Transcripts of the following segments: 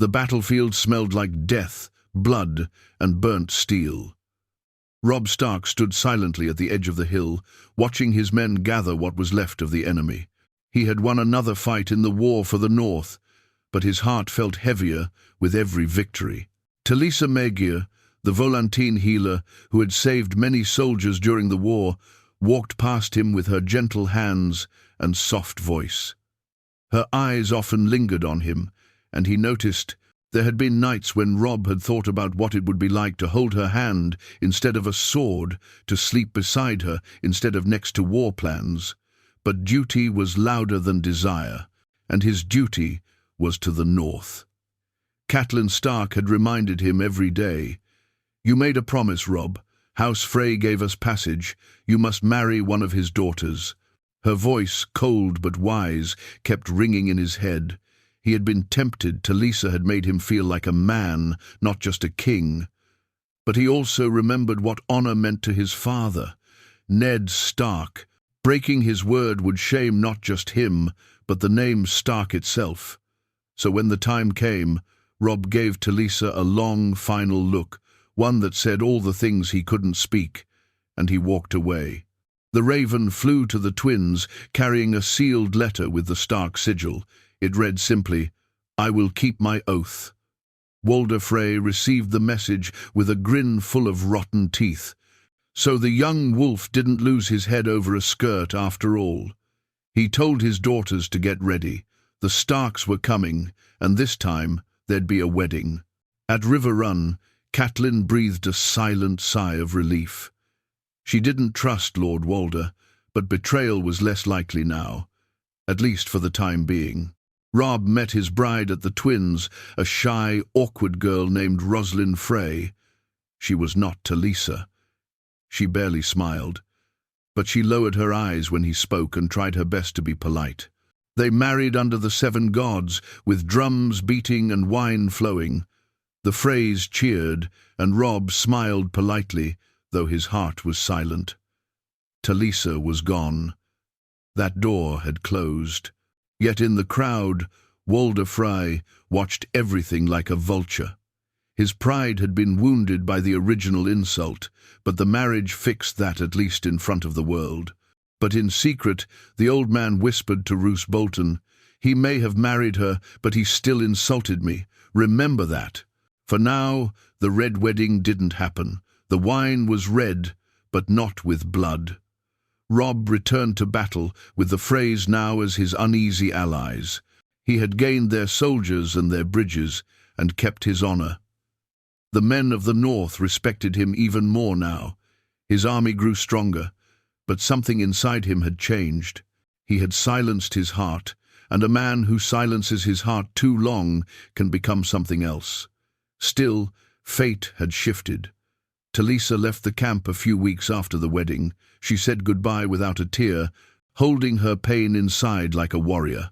The battlefield smelled like death, blood, and burnt steel. Robb Stark stood silently at the edge of the hill, watching his men gather what was left of the enemy. He had won another fight in the war for the North, but his heart felt heavier with every victory. Talisa, the Volantine healer who had saved many soldiers during the war, walked past him with her gentle hands and soft voice. Her eyes often lingered on him, and he noticed there had been nights when Robb had thought about what it would be like to hold her hand instead of a sword, to sleep beside her instead of next to war plans. But duty was louder than desire, and his duty was to the North. Catelyn Stark had reminded him every day, "You made a promise, Robb. House Frey gave us passage. You must marry one of his daughters." Her voice, cold but wise, kept ringing in his head. He had been tempted. Talisa had made him feel like a man, not just a king. But he also remembered what honor meant to his father, Ned Stark. Breaking his word would shame not just him, but the name Stark itself. So when the time came, Robb gave Talisa a long, final look, one that said all the things he couldn't speak, and he walked away. The raven flew to the twins, carrying a sealed letter with the Stark sigil. It read simply, "I will keep my oath." Walder Frey received the message with a grin full of rotten teeth. So the young wolf didn't lose his head over a skirt after all. He told his daughters to get ready. The Starks were coming, and this time there'd be a wedding. At River Run, Catelyn breathed a silent sigh of relief. She didn't trust Lord Walder, but betrayal was less likely now, at least for the time being. Robb met his bride at the Twins, a shy, awkward girl named Roslyn Frey. She was not Talisa. She barely smiled, but she lowered her eyes when he spoke and tried her best to be polite. They married under the 7 gods, with drums beating and wine flowing. The Freys cheered, and Robb smiled politely, though his heart was silent. Talisa was gone. That door had closed. Yet in the crowd, Walder Frey watched everything like a vulture. His pride had been wounded by the original insult, but the marriage fixed that, at least in front of the world. But in secret, the old man whispered to Roose Bolton, "He may have married her, but he still insulted me. Remember that." For now, the red wedding didn't happen. The wine was red, but not with blood. Robb returned to battle, with the Freys now as his uneasy allies. He had gained their soldiers and their bridges, and kept his honor. The men of the North respected him even more now. His army grew stronger, but something inside him had changed. He had silenced his heart, and a man who silences his heart too long can become something else. Still, fate had shifted. Talisa left the camp a few weeks after the wedding. She said goodbye without a tear, holding her pain inside like a warrior.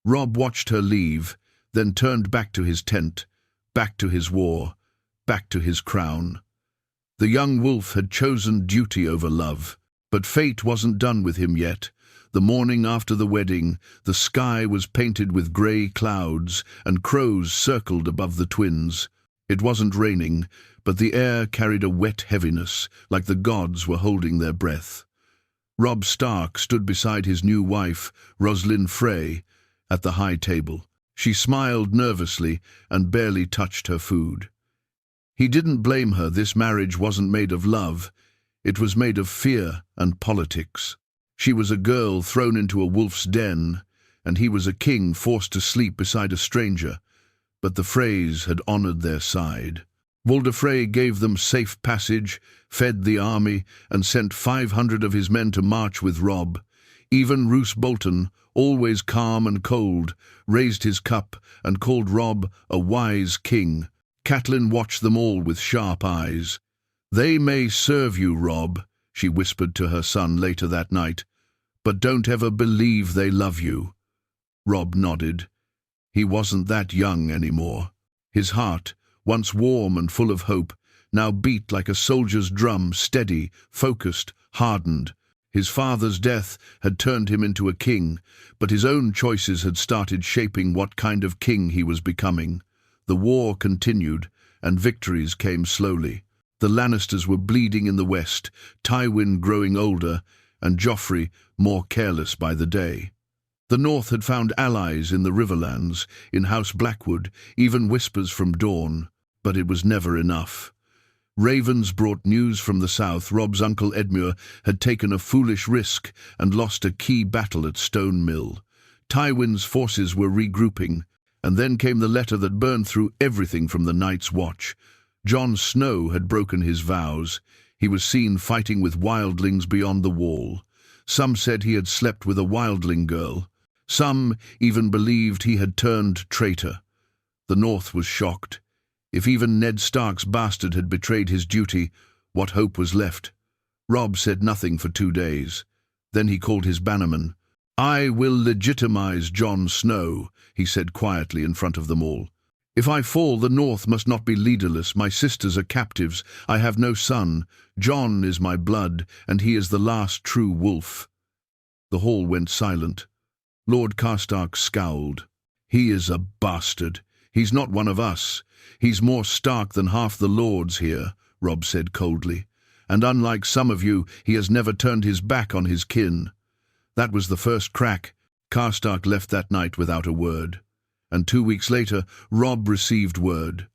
Robb watched her leave, then turned back to his tent, back to his war, back to his crown. The young wolf had chosen duty over love, but fate wasn't done with him yet. The morning after the wedding, the sky was painted with grey clouds, and crows circled above the twins. It wasn't raining, but the air carried a wet heaviness, like the gods were holding their breath. Robb Stark stood beside his new wife, Roslyn Frey, at the high table. She smiled nervously and barely touched her food. He didn't blame her. This marriage wasn't made of love. It was made of fear and politics. She was a girl thrown into a wolf's den, and he was a king forced to sleep beside a stranger. But the Freys had honored their side. Walder Frey gave them safe passage, fed the army, and sent 500 of his men to march with Robb. Even Roose Bolton, always calm and cold, raised his cup and called Robb a wise king. Catelyn watched them all with sharp eyes. "They may serve you, Robb," she whispered to her son later that night, "but don't ever believe they love you." Robb nodded. He wasn't that young anymore. His heart, once warm and full of hope, now beat like a soldier's drum, steady, focused, hardened. His father's death had turned him into a king, but his own choices had started shaping what kind of king he was becoming. The war continued, and victories came slowly. The Lannisters were bleeding in the west, Tywin growing older, and Joffrey more careless by the day. The North had found allies in the Riverlands, in House Blackwood, even whispers from Dorne, but it was never enough. Ravens brought news from the south. Robb's uncle Edmure had taken a foolish risk and lost a key battle at Stone Mill. Tywin's forces were regrouping, and then came the letter that burned through everything from the Night's Watch. Jon Snow had broken his vows. He was seen fighting with wildlings beyond the wall. Some said he had slept with a wildling girl. Some even believed he had turned traitor. The North was shocked. If even Ned Stark's bastard had betrayed his duty, what hope was left? Robb said nothing for 2 days. Then he called his bannerman. "I will legitimize Jon Snow," he said quietly in front of them all. "If I fall, the North must not be leaderless. My sisters are captives. I have no son. Jon is my blood, and he is the last true wolf." The hall went silent. Lord Karstark scowled. "He is a bastard. He's not one of us. He's more Stark than half the lords here," Robb said coldly. "And unlike some of you, he has never turned his back on his kin." That was the first crack. Karstark left that night without a word. And 2 weeks later, Robb received word.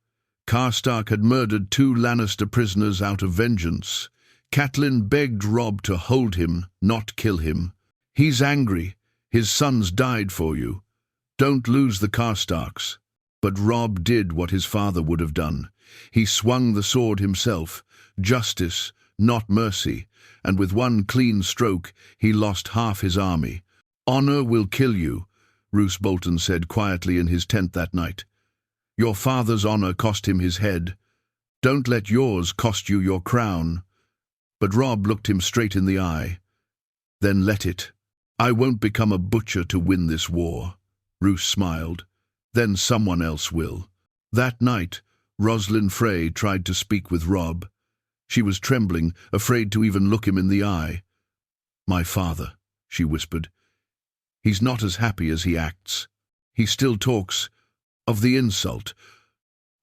Karstark had murdered 2 Lannister prisoners out of vengeance. Catelyn begged Robb to hold him, not kill him. "He's angry. His sons died for you. Don't lose the Karstarks." But Robb did what his father would have done. He swung the sword himself. Justice, not mercy. And with one clean stroke, he lost half his army. "Honor will kill you," Roose Bolton said quietly in his tent that night. "Your father's honor cost him his head. Don't let yours cost you your crown." But Robb looked him straight in the eye. "Then let it. I won't become a butcher to win this war." Roose smiled. "Then someone else will." That night, Roslyn Frey tried to speak with Robb. She was trembling, afraid to even look him in the eye. "My father," she whispered. "He's not as happy as he acts. He still talks of the insult,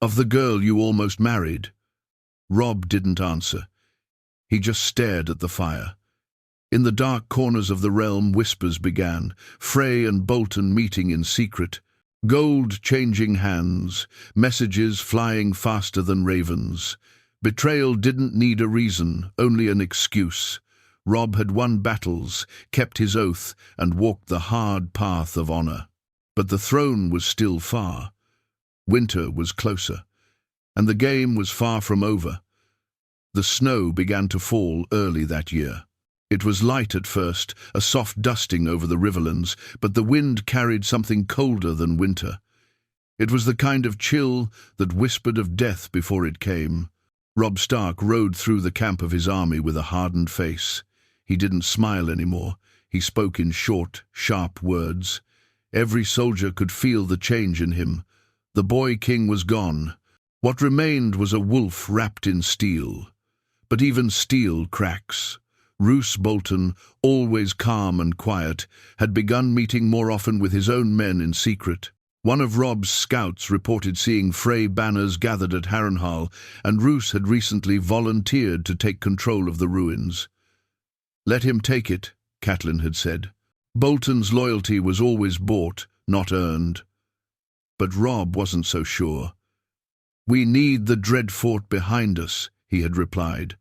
of the girl you almost married." Robb didn't answer. He just stared at the fire. In the dark corners of the realm, whispers began, Frey and Bolton meeting in secret. Gold changing hands, messages flying faster than ravens. Betrayal didn't need a reason, only an excuse. Robb had won battles, kept his oath, and walked the hard path of honor. But the throne was still far. Winter was closer, and the game was far from over. The snow began to fall early that year. It was light at first, a soft dusting over the Riverlands, but the wind carried something colder than winter. It was the kind of chill that whispered of death before it came. Robb Stark rode through the camp of his army with a hardened face. He didn't smile anymore. He spoke in short, sharp words. Every soldier could feel the change in him. The boy king was gone. What remained was a wolf wrapped in steel. But even steel cracks. Roose Bolton, always calm and quiet, had begun meeting more often with his own men in secret. One of Robb's scouts reported seeing Frey banners gathered at Harrenhal, and Roose had recently volunteered to take control of the ruins. "Let him take it," Catelyn had said. Bolton's loyalty was always bought, not earned. But Robb wasn't so sure. "We need the Dreadfort behind us," he had replied.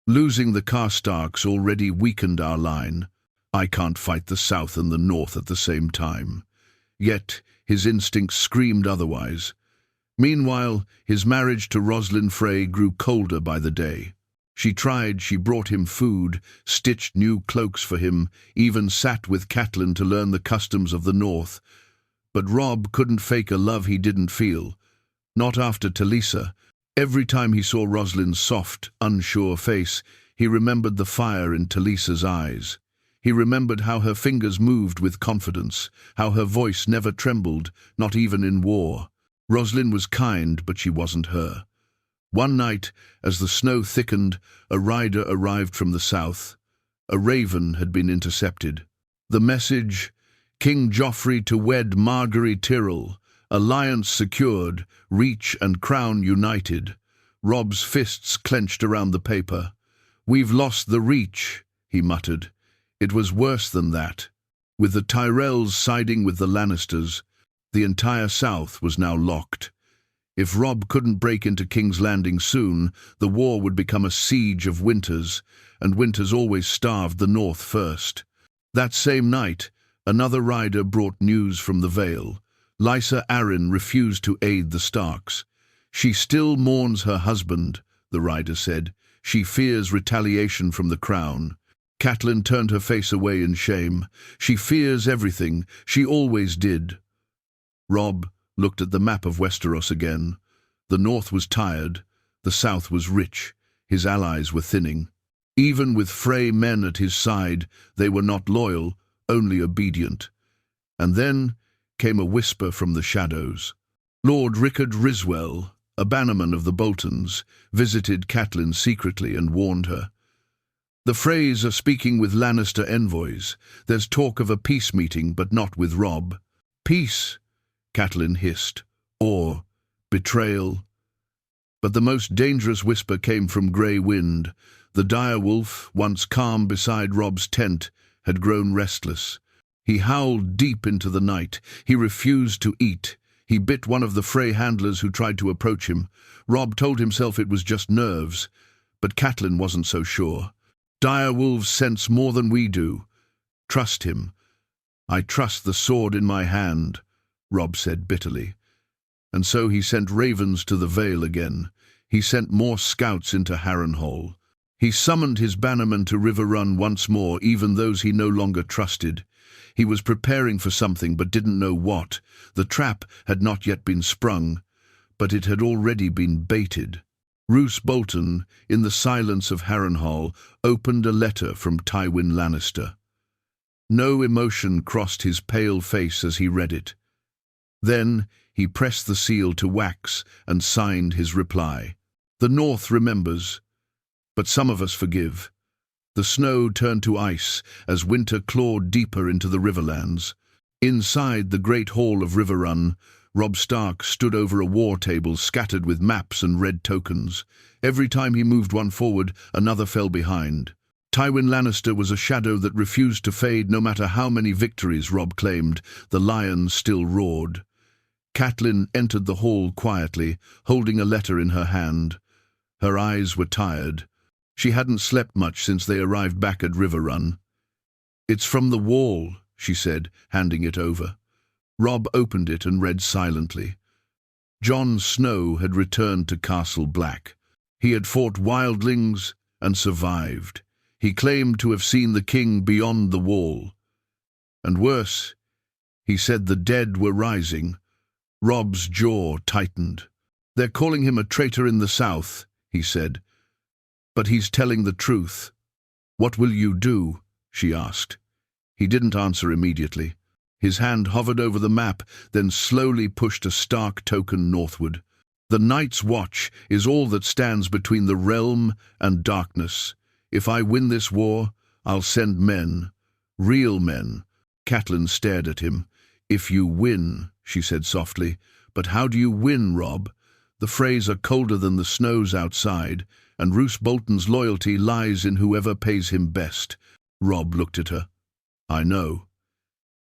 "Losing the Karstarks already weakened our line. I can't fight the south and the north at the same time." Yet his instincts screamed otherwise. Meanwhile, his marriage to Roslyn Frey grew colder by the day. She brought him food, stitched new cloaks for him, even sat with Catelyn to learn the customs of the north. But Robb couldn't fake a love he didn't feel. Not after Talisa. Every time he saw Roslyn's soft, unsure face, he remembered the fire in Talisa's eyes. He remembered how her fingers moved with confidence, how her voice never trembled, not even in war. Roslyn was kind, but she wasn't her. One night, as the snow thickened, a rider arrived from the south. A raven had been intercepted. The message, "King Joffrey to wed Margaery Tyrell," Alliance secured, reach and crown united. Robb's fists clenched around the paper. "We've lost the reach," he muttered. It was worse than that. With the Tyrells siding with the Lannisters, the entire South was now locked. If Robb couldn't break into King's Landing soon, the war would become a siege of winters, and winters always starved the North first. That same night, another rider brought news from the Vale. Lysa Arryn refused to aid the Starks. "She still mourns her husband," the rider said. "She fears retaliation from the crown." Catelyn turned her face away in shame. "She fears everything. She always did." Robb looked at the map of Westeros again. The North was tired. The South was rich. His allies were thinning. Even with Frey men at his side, they were not loyal, only obedient. And then came a whisper from the shadows. Lord Rickard Riswell, a bannerman of the Boltons, visited Catelyn secretly and warned her. "The Freys are speaking with Lannister envoys. There's talk of a peace meeting, but not with Robb." "Peace," Catelyn hissed, "or betrayal." But the most dangerous whisper came from Grey Wind. The dire wolf, once calm beside Robb's tent, had grown restless. He howled deep into the night. He refused to eat. He bit one of the Frey handlers who tried to approach him. Robb told himself it was just nerves, but Catelyn wasn't so sure. "Dire wolves sense more than we do. Trust him." "I trust the sword in my hand," Robb said bitterly. And so he sent ravens to the Vale again. He sent more scouts into Harrenhal. He summoned his bannermen to River Run once more, even those he no longer trusted. He was preparing for something but didn't know what. The trap had not yet been sprung, but it had already been baited. Roose Bolton, in the silence of Harrenhal, opened a letter from Tywin Lannister. No emotion crossed his pale face as he read it. Then he pressed the seal to wax and signed his reply. "The North remembers, but some of us forgive." The snow turned to ice as winter clawed deeper into the Riverlands. Inside the great hall of Riverrun, Robb Stark stood over a war table scattered with maps and red tokens. Every time he moved one forward, another fell behind. Tywin Lannister was a shadow that refused to fade no matter how many victories Robb claimed. The lion still roared. Catelyn entered the hall quietly, holding a letter in her hand. Her eyes were tired. She hadn't slept much since they arrived back at Riverrun. "It's from the Wall," she said, handing it over. Robb opened it and read silently. Jon Snow had returned to Castle Black. He had fought wildlings and survived. He claimed to have seen the king beyond the Wall. And worse, he said the dead were rising. Robb's jaw tightened. "They're calling him a traitor in the South," he said. "But he's telling the truth." "What will you do?" she asked. He didn't answer immediately. His hand hovered over the map, then slowly pushed a Stark token northward. "The Night's Watch is all that stands between the realm and darkness. If I win this war, I'll send men. Real men." Catelyn stared at him. "If you win," she said softly. "But how do you win, Robb? The Freys are colder than the snows outside, and Roose Bolton's loyalty lies in whoever pays him best." Robb looked at her. "I know."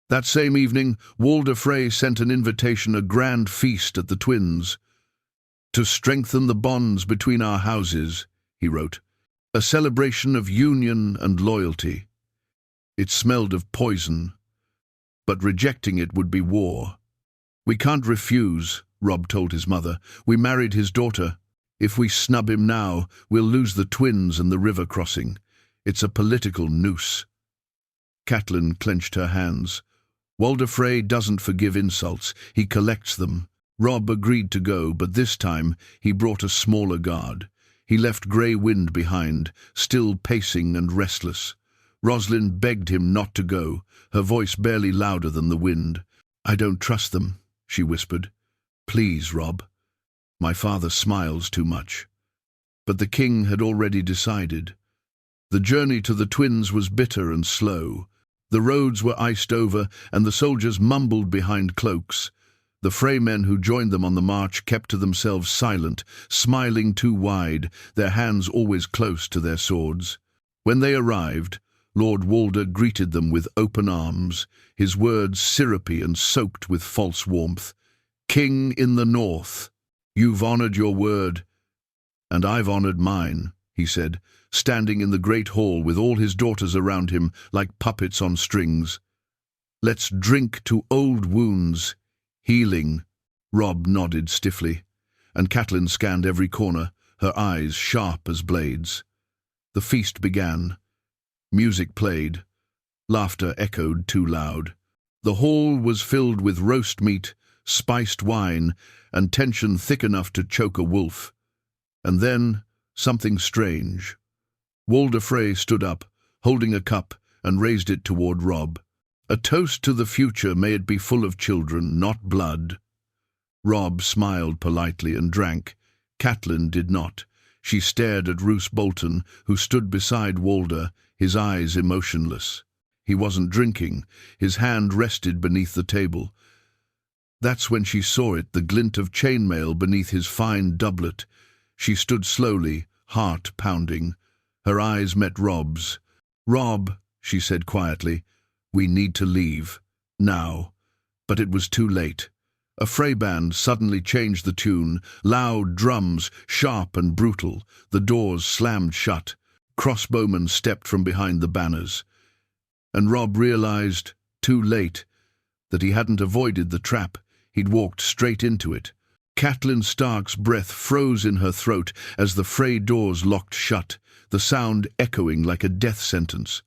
That same evening, Walder Frey sent an invitation, a grand feast at the Twins. "To strengthen the bonds between our houses," he wrote. "A celebration of union and loyalty." It smelled of poison, but rejecting it would be war. "We can't refuse," Robb told his mother. "We married his daughter. If we snub him now, we'll lose the Twins and the river crossing. It's a political noose." Catelyn clenched her hands. "Walder Frey doesn't forgive insults. He collects them." Robb agreed to go, but this time he brought a smaller guard. He left Grey Wind behind, still pacing and restless. Roslyn begged him not to go, her voice barely louder than the wind. "I don't trust them," she whispered. "Please, Robb. My father smiles too much." But the king had already decided. The journey to the Twins was bitter and slow. The roads were iced over, and the soldiers mumbled behind cloaks. The Frey men who joined them on the march kept to themselves silent, smiling too wide, their hands always close to their swords. When they arrived, Lord Walder greeted them with open arms, his words syrupy and soaked with false warmth. "King in the north, you've honored your word, and I've honored mine," he said, standing in the great hall with all his daughters around him like puppets on strings. "Let's drink to old wounds, healing." Robb nodded stiffly, and Catelyn scanned every corner, her eyes sharp as blades. The feast began. Music played. Laughter echoed too loud. The hall was filled with roast meat, spiced wine, and tension thick enough to choke a wolf. And then, something strange. Walder Frey stood up, holding a cup, and raised it toward Robb. "A toast to the future, may it be full of children, not blood." Robb smiled politely and drank. Catelyn did not. She stared at Roose Bolton, who stood beside Walder, his eyes emotionless. He wasn't drinking. His hand rested beneath the table. That's when she saw it, the glint of chainmail beneath his fine doublet. She stood slowly, heart pounding. Her eyes met Robb's. "Robb," she said quietly, "we need to leave. Now." But it was too late. A Frey band suddenly changed the tune, loud drums, sharp and brutal. The doors slammed shut. Crossbowmen stepped from behind the banners. And Robb realized, too late, that he hadn't avoided the trap. He'd walked straight into it. Catelyn Stark's breath froze in her throat as the Frey doors locked shut, the sound echoing like a death sentence.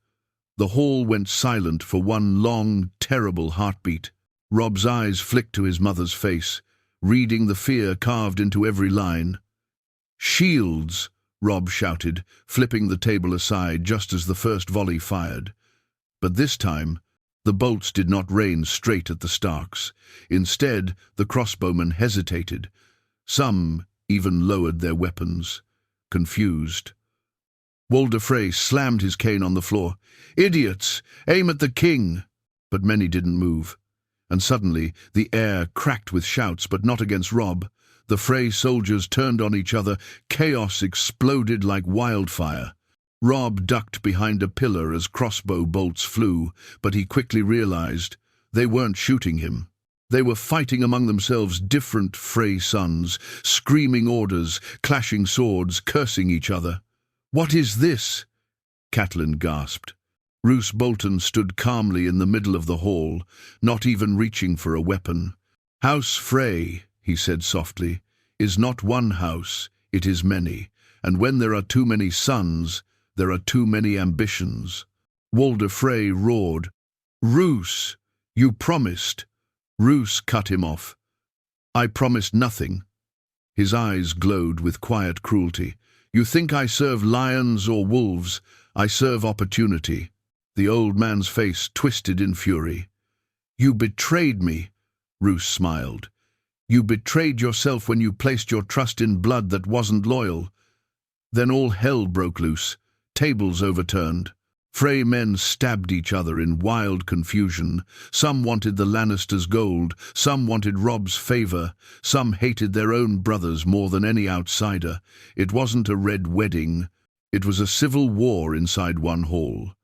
The hall went silent for one long, terrible heartbeat. Robb's eyes flicked to his mother's face, reading the fear carved into every line. "Shields!" Robb shouted, flipping the table aside just as the first volley fired. But this time, the bolts did not rain straight at the Starks. Instead, the crossbowmen hesitated. Some even lowered their weapons, confused. Walder Frey slammed his cane on the floor. "Idiots! Aim at the king!" But many didn't move. And suddenly, the air cracked with shouts, but not against Robb. The Frey soldiers turned on each other. Chaos exploded like wildfire. Robb ducked behind a pillar as crossbow bolts flew, but he quickly realized they weren't shooting him. They were fighting among themselves, different Frey sons, screaming orders, clashing swords, cursing each other. "What is this?" Catelyn gasped. Roose Bolton stood calmly in the middle of the hall, not even reaching for a weapon. "House Frey," he said softly, "is not one house, it is many, and when there are too many sons, there are too many ambitions." Walder Frey roared, "Roose, you promised." Roose cut him off. "I promised nothing." His eyes glowed with quiet cruelty. "You think I serve lions or wolves? I serve opportunity." The old man's face twisted in fury. "You betrayed me," Roose smiled. "You betrayed yourself when you placed your trust in blood that wasn't loyal." Then all hell broke loose. Tables overturned. Frey men stabbed each other in wild confusion. Some wanted the Lannisters' gold, some wanted Robb's favor, some hated their own brothers more than any outsider. It wasn't a red wedding. It was a civil war inside one hall.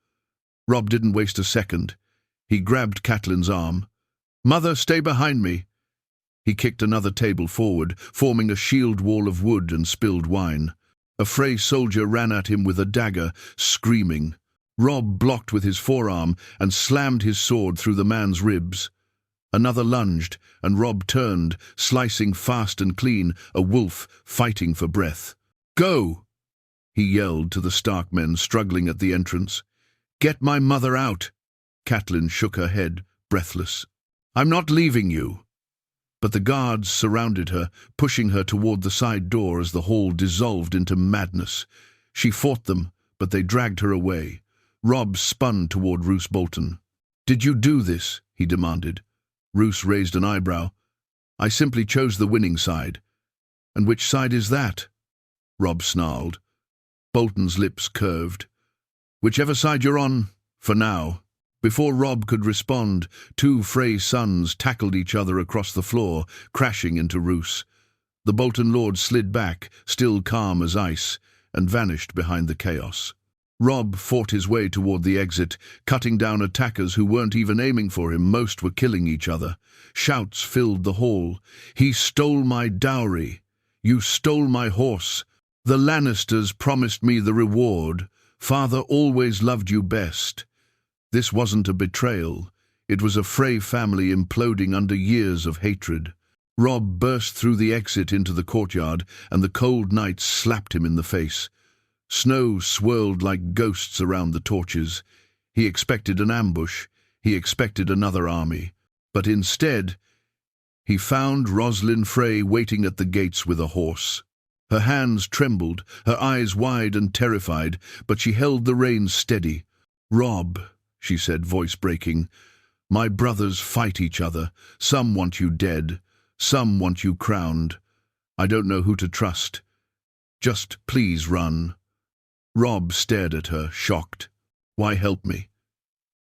Robb didn't waste a second. He grabbed Catelyn's arm. "Mother, stay behind me." He kicked another table forward, forming a shield wall of wood and spilled wine. A Frey soldier ran at him with a dagger, screaming. Robb blocked with his forearm and slammed his sword through the man's ribs. Another lunged, and Robb turned, slicing fast and clean, a wolf fighting for breath. "Go!" he yelled to the Stark men struggling at the entrance. "Get my mother out!" Catelyn shook her head, breathless. "I'm not leaving you." But the guards surrounded her, pushing her toward the side door as the hall dissolved into madness. She fought them, but they dragged her away. Robb spun toward Roose Bolton. "Did you do this?" he demanded. Roose raised an eyebrow. "I simply chose the winning side." "And which side is that?" Robb snarled. Bolton's lips curved. "Whichever side you're on, for now." Before Robb could respond, two Frey sons tackled each other across the floor, crashing into Roose. The Bolton Lord slid back, still calm as ice, and vanished behind the chaos. Robb fought his way toward the exit, cutting down attackers who weren't even aiming for him. Most were killing each other. Shouts filled the hall. "He stole my dowry! You stole my horse! The Lannisters promised me the reward. Father always loved you best." This wasn't a betrayal. It was a Frey family imploding under years of hatred. Robb burst through the exit into the courtyard, and the cold night slapped him in the face. Snow swirled like ghosts around the torches. He expected an ambush. He expected another army. But instead, he found Roslyn Frey waiting at the gates with a horse. Her hands trembled, her eyes wide and terrified, but she held the reins steady. "Robb," she said, voice breaking, "my brothers fight each other. Some want you dead. Some want you crowned. I don't know who to trust. Just please run." Robb stared at her, shocked. "Why help me?"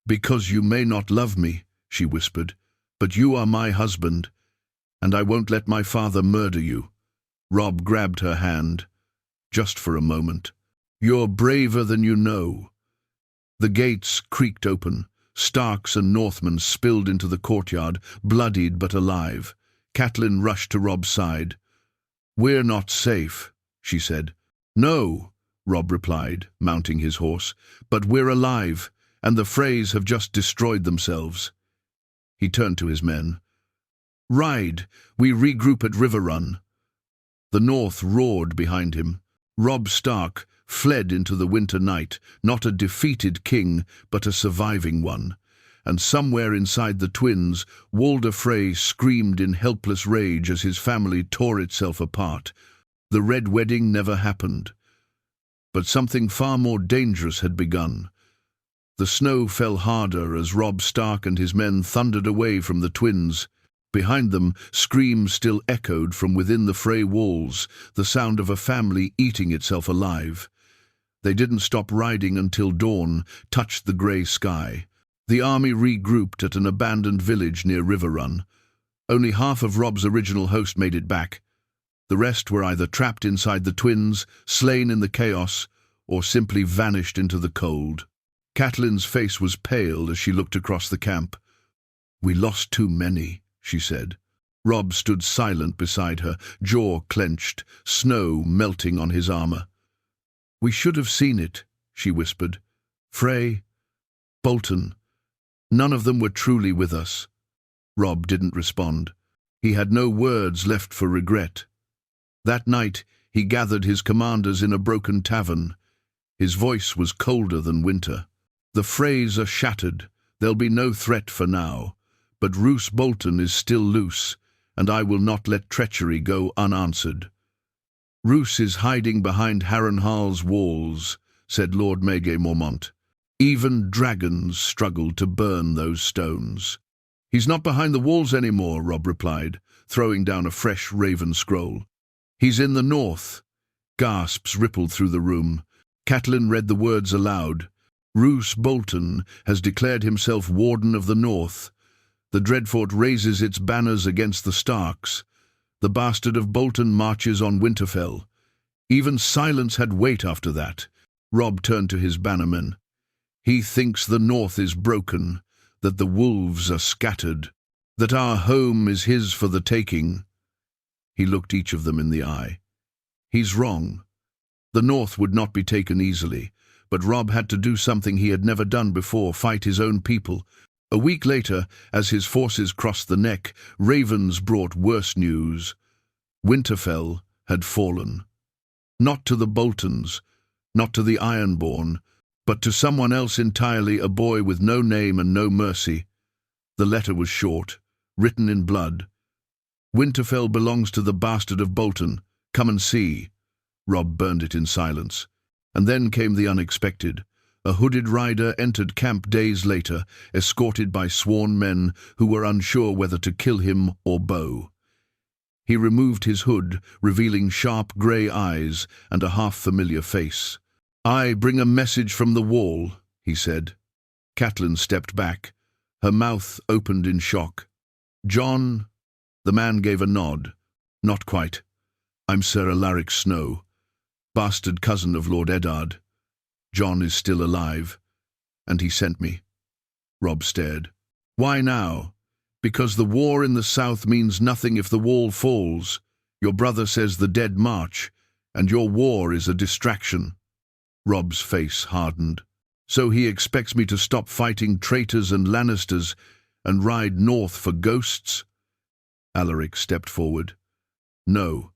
"Because you may not love me," she whispered, "but you are my husband, and I won't let my father murder you." Robb grabbed her hand, just for a moment. "You're braver than you know." The gates creaked open. Starks and Northmen spilled into the courtyard, bloodied but alive. Catelyn rushed to Robb's side. "We're not safe," she said. "No," Robb replied, mounting his horse, "but we're alive, and the Freys have just destroyed themselves." He turned to his men. "Ride, we regroup at River Run." The North roared behind him. Robb Stark fled into the winter night, not a defeated king, but a surviving one. And somewhere inside the twins, Walder Frey screamed in helpless rage as his family tore itself apart. The Red Wedding never happened. But something far more dangerous had begun. The snow fell harder as Robb Stark and his men thundered away from the twins. Behind them, screams still echoed from within the Frey walls, the sound of a family eating itself alive. They didn't stop riding until dawn touched the grey sky. The army regrouped at an abandoned village near River Run. Only half of Robb's original host made it back. The rest were either trapped inside the twins, slain in the chaos, or simply vanished into the cold. Catelyn's face was pale as she looked across the camp. "We lost too many," she said. Robb stood silent beside her, jaw clenched, snow melting on his armor. "We should have seen it," she whispered. "Frey, Bolton, none of them were truly with us." Robb didn't respond. He had no words left for regret. That night, he gathered his commanders in a broken tavern. His voice was colder than winter. "The Freys are shattered. There'll be no threat for now. But Roose Bolton is still loose, and I will not let treachery go unanswered." "Roose is hiding behind Harrenhal's walls," said Lord Maege Mormont. "Even dragons struggle to burn those stones." "He's not behind the walls anymore," Robb replied, throwing down a fresh raven scroll. "He's in the north." Gasps rippled through the room. Catelyn read the words aloud. "Roose Bolton has declared himself Warden of the North. The Dreadfort raises its banners against the Starks. The bastard of Bolton marches on Winterfell." Even silence had weight after that. Robb turned to his bannermen. "He thinks the North is broken, that the wolves are scattered, that our home is his for the taking." He looked each of them in the eye. "He's wrong. The North would not be taken easily, but Robb had to do something he had never done before, fight his own people. A week later, as his forces crossed the Neck, ravens brought worse news. Winterfell had fallen. Not to the Boltons, not to the Ironborn, but to someone else entirely, a boy with no name and no mercy. The letter was short, written in blood. "Winterfell belongs to the bastard of Bolton. Come and see." Robb burned it in silence. And then came the unexpected. A hooded rider entered camp days later, escorted by sworn men who were unsure whether to kill him or bow. He removed his hood, revealing sharp grey eyes and a half-familiar face. "I bring a message from the wall," he said. Catelyn stepped back. Her mouth opened in shock. "Jon?" The man gave a nod. "Not quite. I'm Sir Alaric Snow, bastard cousin of Lord Eddard. Jon is still alive, and he sent me." Robb stared. "Why now?" "Because the war in the south means nothing if the wall falls. Your brother says the dead march, and your war is a distraction." Robb's face hardened. "So he expects me to stop fighting traitors and Lannisters and ride north for ghosts?" Alaric stepped forward. "No.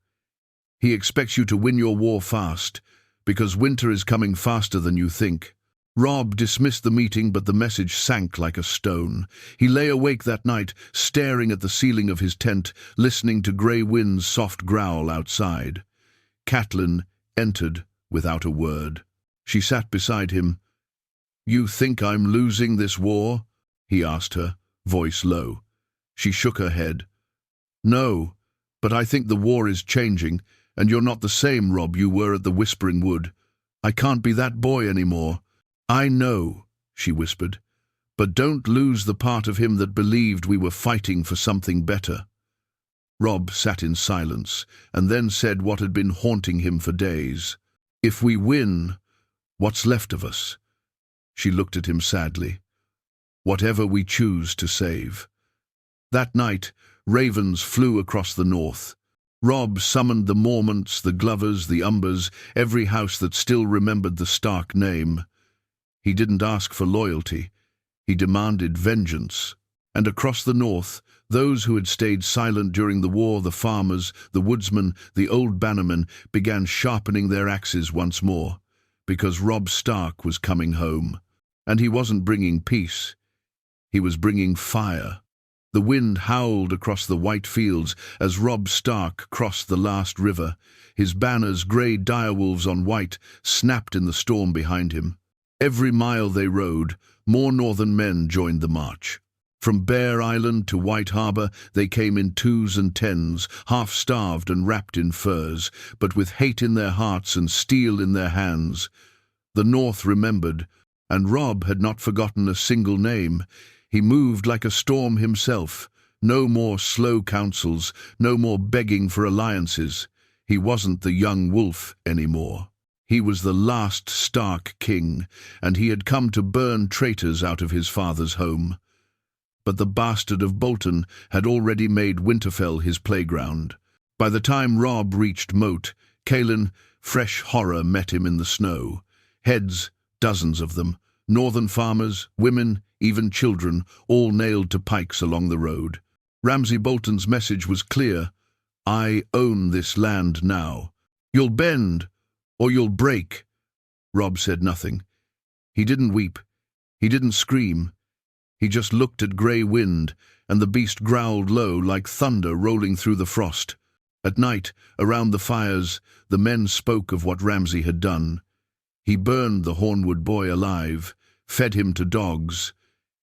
He expects you to win your war fast, because winter is coming faster than you think." Robb dismissed the meeting, but the message sank like a stone. He lay awake that night, staring at the ceiling of his tent, listening to Grey Wind's soft growl outside. Catelyn entered without a word. She sat beside him. "You think I'm losing this war?" he asked her, voice low. She shook her head. "No, but I think the war is changing, and you're not the same Robb you were at the Whispering Wood. I can't be that boy anymore." "I know," she whispered, "but don't lose the part of him that believed we were fighting for something better." Robb sat in silence, and then said what had been haunting him for days. "If we win, what's left of us?" She looked at him sadly. "Whatever we choose to save." That night, ravens flew across the north. Robb summoned the Mormonts, the Glovers, the Umbers, every house that still remembered the Stark name. He didn't ask for loyalty. He demanded vengeance. And across the north, those who had stayed silent during the war, the farmers, the woodsmen, the old bannermen, began sharpening their axes once more, because Robb Stark was coming home. And he wasn't bringing peace. He was bringing fire. The wind howled across the white fields as Robb Stark crossed the last river. His banners, grey direwolves on white, snapped in the storm behind him. Every mile they rode, more northern men joined the march. From Bear Island to White Harbour, they came in 2s and 10s, half-starved and wrapped in furs, but with hate in their hearts and steel in their hands. The North remembered, and Robb had not forgotten a single name. He moved like a storm himself. No more slow counsels, no more begging for alliances. He wasn't the young wolf anymore. He was the last Stark king, and he had come to burn traitors out of his father's home. But the bastard of Bolton had already made Winterfell his playground. By the time Robb reached Moat, Kaelin, fresh horror met him in the snow. Heads, dozens of them, northern farmers, women, even children, all nailed to pikes along the road. Ramsay Bolton's message was clear. "I own this land now. You'll bend, or you'll break." Robb said nothing. He didn't weep. He didn't scream. He just looked at Grey Wind, and the beast growled low like thunder rolling through the frost. At night, around the fires, the men spoke of what Ramsay had done. He burned the Hornwood boy alive, fed him to dogs.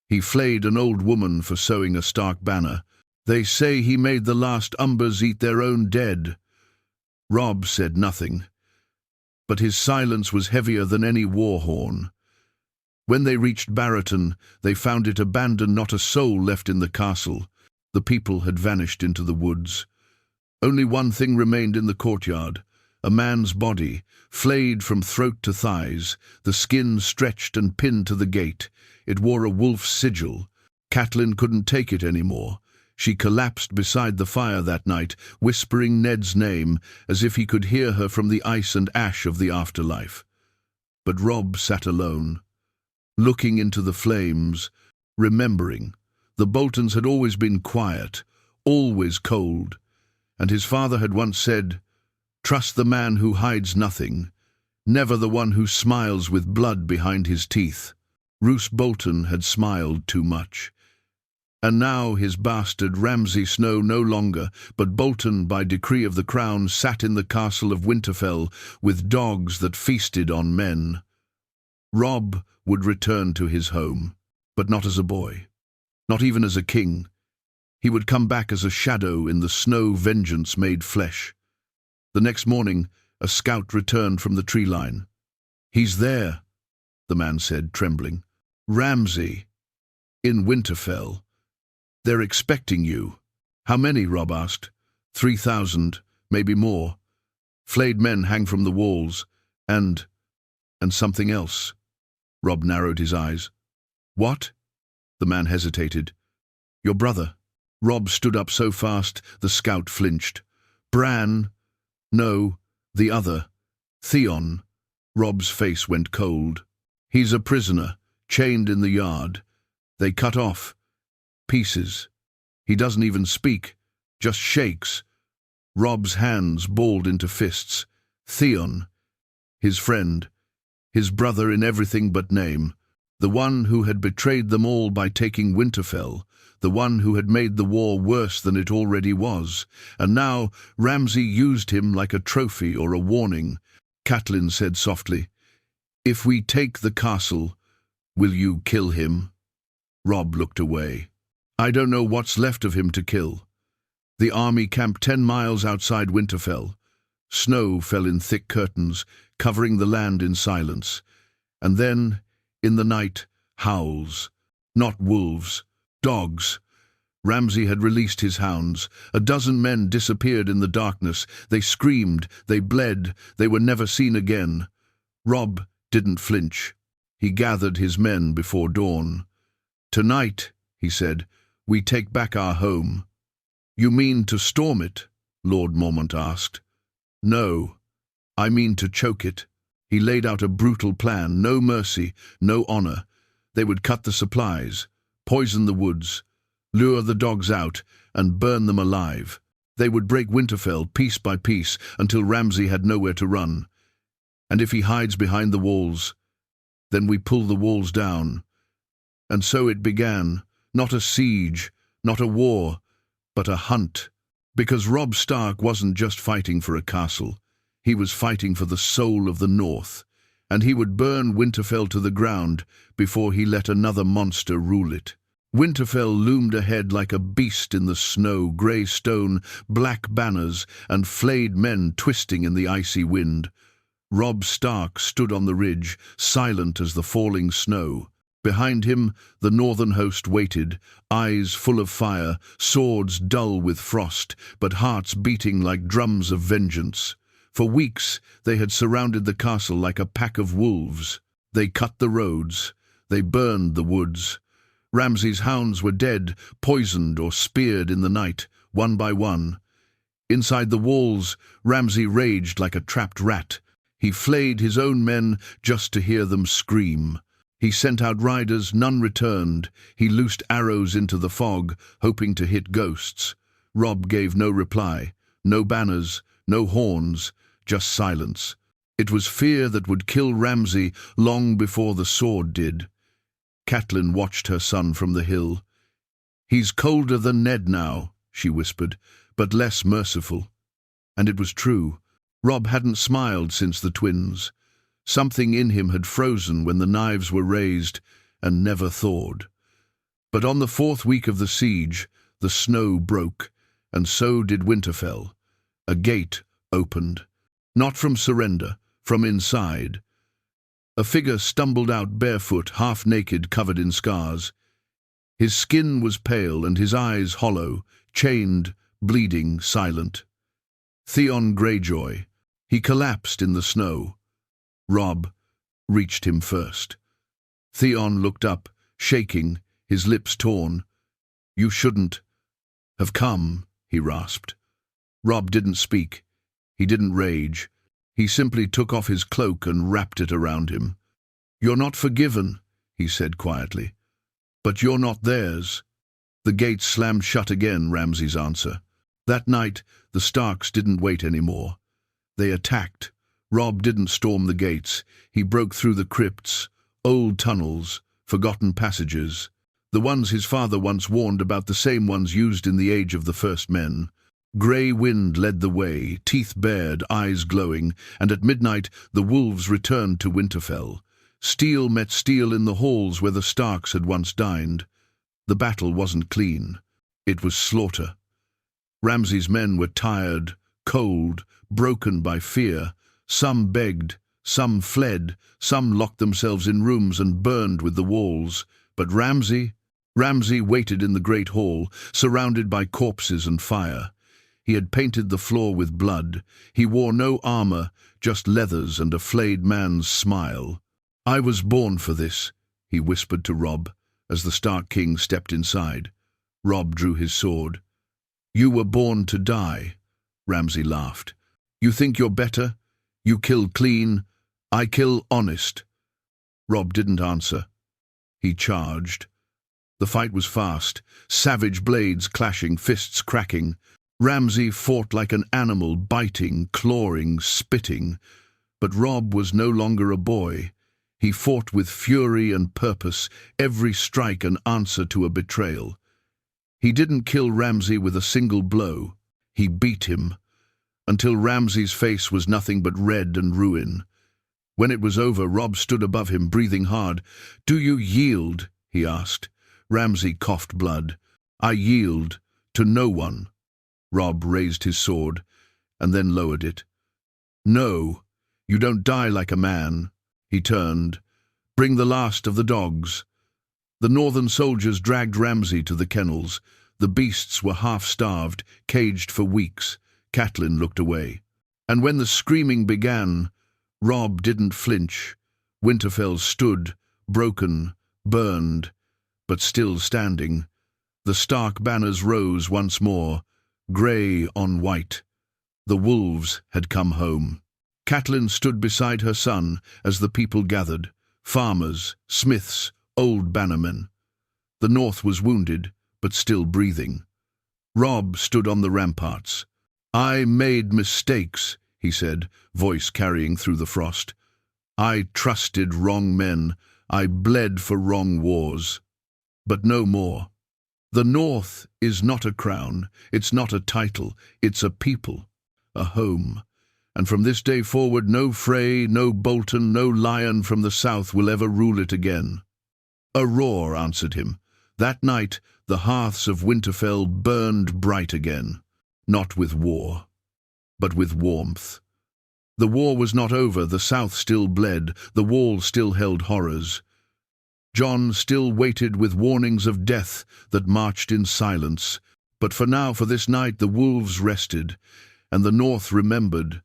He flayed an old woman for sewing a Stark banner. They say he made the last Umbers eat their own dead. Robb said nothing, but his silence was heavier than any war horn. When they reached Barraton, they found it abandoned, not a soul left in the castle. The people had vanished into the woods. Only one thing remained in the courtyard, a man's body, flayed from throat to thighs, the skin stretched and pinned to the gate. It wore a wolf's sigil. Catelyn couldn't take it anymore. She collapsed beside the fire that night, whispering Ned's name, as if he could hear her from the ice and ash of the afterlife. But Robb sat alone, looking into the flames, remembering. The Boltons had always been quiet, always cold, and his father had once said, "Trust the man who hides nothing, never the one who smiles with blood behind his teeth." Roose Bolton had smiled too much. And now his bastard Ramsay Snow no longer, but Bolton, by decree of the crown, sat in the castle of Winterfell with dogs that feasted on men. Robb would return to his home, but not as a boy, not even as a king. He would come back as a shadow in the snow vengeance made flesh. The next morning, a scout returned from the tree line. "He's there," the man said, trembling. Ramsay, in Winterfell. They're expecting you. How many? Robb asked. 3,000, maybe more. Flayed men hang from the walls, and something else. Robb narrowed his eyes. What? The man hesitated. Your brother. Robb stood up so fast the scout flinched. Bran? No, the other. Theon. Robb's face went cold. He's a prisoner, chained in the yard. They cut off. Pieces. He doesn't even speak, just shakes. Robb's hands balled into fists. Theon. His friend. His brother in everything but name. The one who had betrayed them all by taking Winterfell. The one who had made the war worse than it already was. And now Ramsay used him like a trophy or a warning. Catelyn said softly, If we take the castle, will you kill him? Robb looked away. I don't know what's left of him to kill. The army camped 10 miles outside Winterfell. Snow fell in thick curtains, covering the land in silence. And then, in the night, howls. Not wolves, dogs. Ramsay had released his hounds. A dozen men disappeared in the darkness. They screamed, they bled, they were never seen again. Robb didn't flinch. He gathered his men before dawn. Tonight, he said, we take back our home. You mean to storm it? Lord Mormont asked. No, I mean to choke it. He laid out a brutal plan, no mercy, no honor. They would cut the supplies, poison the woods, lure the dogs out, and burn them alive. They would break Winterfell piece by piece until Ramsay had nowhere to run. And if he hides behind the walls, then we pull the walls down. And so it began, not a siege, not a war, but a hunt. Because Robb Stark wasn't just fighting for a castle. He was fighting for the soul of the North, and he would burn Winterfell to the ground before he let another monster rule it. Winterfell loomed ahead like a beast in the snow, grey stone, black banners, and flayed men twisting in the icy wind. Robb Stark stood on the ridge, silent as the falling snow. Behind him, the northern host waited, eyes full of fire, swords dull with frost, but hearts beating like drums of vengeance. For weeks they had surrounded the castle like a pack of wolves. They cut the roads. They burned the woods. Ramsay's hounds were dead, poisoned or speared in the night, one by one. Inside the walls, Ramsay raged like a trapped rat. He flayed his own men just to hear them scream. He sent out riders, none returned. He loosed arrows into the fog, hoping to hit ghosts. Robb gave no reply, no banners, no horns, just silence. It was fear that would kill Ramsay long before the sword did. Catelyn watched her son from the hill. He's colder than Ned now, she whispered, but less merciful. And it was true. Robb hadn't smiled since the twins. Something in him had frozen when the knives were raised and never thawed. But on the 4th week of the siege, the snow broke, and so did Winterfell. A gate opened, not from surrender, from inside. A figure stumbled out barefoot, half-naked, covered in scars. His skin was pale and his eyes hollow, chained, bleeding, silent. Theon Greyjoy. He collapsed in the snow. Robb reached him first. Theon looked up, shaking, his lips torn. You shouldn't have come, he rasped. Robb didn't speak. He didn't rage. He simply took off his cloak and wrapped it around him. You're not forgiven, he said quietly. But you're not theirs. The gates slammed shut again, Ramsay's answer. That night, the Starks didn't wait anymore. They attacked. Robb didn't storm the gates. He broke through the crypts, old tunnels, forgotten passages. The ones his father once warned about, the same ones used in the age of the first men. Grey wind led the way, teeth bared, eyes glowing, and at midnight the wolves returned to Winterfell. Steel met steel in the halls where the Starks had once dined. The battle wasn't clean. It was slaughter. Ramsay's men were tired, cold, broken by fear. Some begged, Some fled, some locked themselves in rooms and burned with the walls. But Ramsay waited in the great hall, surrounded by corpses and fire. He had painted the floor with blood. He wore no armor, just leathers and a flayed man's smile. "I was born for this," he whispered to Robb, as the Stark King stepped inside. Robb drew his sword. "You were born to die," Ramsay laughed. "You think you're better? You kill clean. I kill honest." Robb didn't answer. He charged. The fight was fast, savage blades clashing, fists cracking. Ramsay fought like an animal, biting, clawing, spitting. But Robb was no longer a boy. He fought with fury and purpose, every strike an answer to a betrayal. He didn't kill Ramsay with a single blow. He beat him, until Ramsay's face was nothing but red and ruin. When it was over, Robb stood above him, breathing hard. "Do you yield?" he asked. Ramsay coughed blood. "I yield to no one." Robb raised his sword, and then lowered it. "No, you don't die like a man." He turned. "Bring the last of the dogs." The northern soldiers dragged Ramsay to the kennels. The beasts were half-starved, caged for weeks. Catelyn looked away. And when the screaming began, Robb didn't flinch. Winterfell stood, broken, burned, but still standing. The Stark banners rose once more, grey on white. The wolves had come home. Catelyn stood beside her son as the people gathered, farmers, smiths, old bannermen. The north was wounded, but still breathing. Robb stood on the ramparts. "I made mistakes," he said, voice carrying through the frost. "I trusted wrong men. I bled for wrong wars. But no more. The North is not a crown, it's not a title, it's a people, a home. And from this day forward, no Frey, no Bolton, no lion from the south will ever rule it again." A roar answered him. That night, the hearths of Winterfell burned bright again, not with war, but with warmth. The war was not over, the south still bled, the wall still held horrors. Jon still waited with warnings of death that marched in silence. But for now, for this night, the wolves rested, and the north remembered.